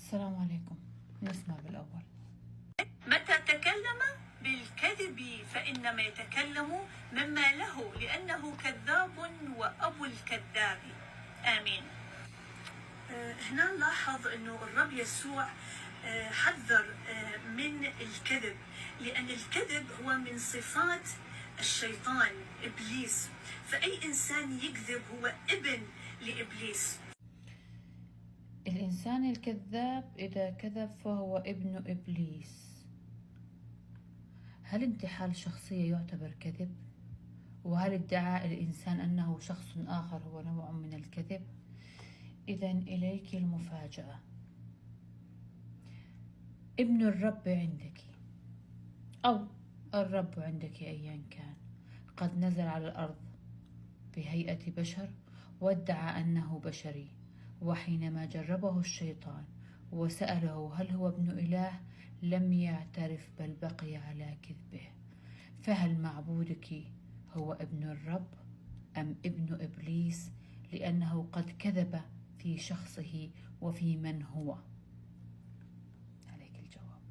السلام عليكم. نسمع بالأول. متى تكلم بالكذب فإنما يتكلم مما له، لأنه كذاب وأبو الكذاب. آمين. هنا نلاحظ أنه الرب يسوع حذر من الكذب، لأن الكذب هو من صفات الشيطان إبليس، فأي إنسان يكذب هو ابن لإبليس. الإنسان الكذاب إذا كذب فهو ابن إبليس. هل انتحال شخصية يعتبر كذب؟ وهل ادعاء الإنسان أنه شخص آخر هو نوع من الكذب؟ إذن إليك المفاجأة. ابن الرب عندك أو الرب عندك أيا كان قد نزل على الأرض بهيئة بشر وادعى أنه بشري، وحينما جربه الشيطان وسأله هل هو ابن إله لم يعترف بل بقي على كذبه. فهل معبودك هو ابن الرب أم ابن إبليس؟ لأنه قد كذب في شخصه وفي من هو. عليك الجواب.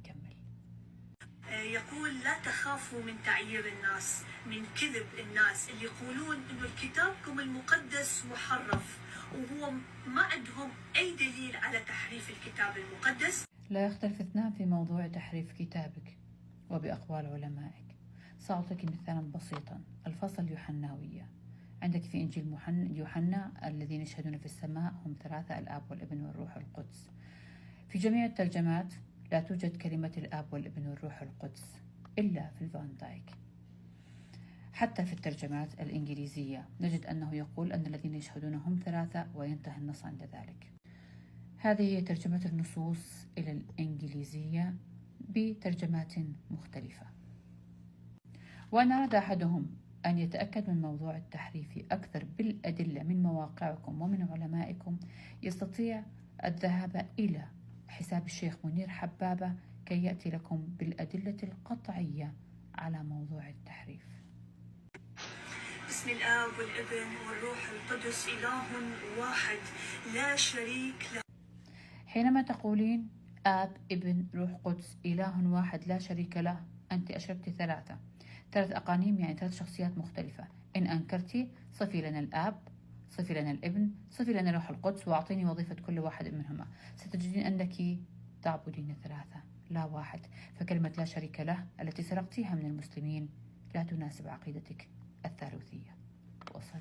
كمل. يقول لا تخافوا من تعيير الناس، من كذب الناس اللي يقولون انه كتابكم المقدس محرف، وهو ما عندهم اي دليل على تحريف الكتاب المقدس. لا يختلف اثنان في موضوع تحريف كتابك وبأقوال علمائك. سأعطيك مثالا بسيطا. الفصل اليوحناوية عندك في إنجيل يوحنا الذين يشهدون في السماء هم ثلاثة، الآب والابن والروح القدس. في جميع الترجمات لا توجد كلمة الآب والابن والروح القدس إلا في الفان دايك. حتى في الترجمات الإنجليزية نجد أنه يقول أن الذين يشهدون هم ثلاثة وينتهي النص عند ذلك. هذه هي ترجمة النصوص إلى الإنجليزية بترجمات مختلفة. وأن أراد أحدهم أن يتأكد من موضوع التحريف أكثر بالأدلة من مواقعكم ومن علمائكم يستطيع الذهاب إلى حساب الشيخ منير حبابة كي يأتي لكم بالأدلة القطعية على موضوع التحريف. بسم الآب والابن والروح القدس إله واحد لا شريك له. حينما تقولين آب ابن روح قدس إله واحد لا شريك له، أنت أشركت ثلاث أقانيم، يعني ثلاث شخصيات مختلفة. إن أنكرتي صفي لنا الآب، صفي لنا الابن، صفي لنا روح القدس، وأعطيني وظيفة كل واحد منهما. ستجدين أنك تعبدين ثلاثة لا واحد. فكلمة لا شريك له التي سرقتيها من المسلمين لا تناسب عقيدتك الثالوثية. وصل.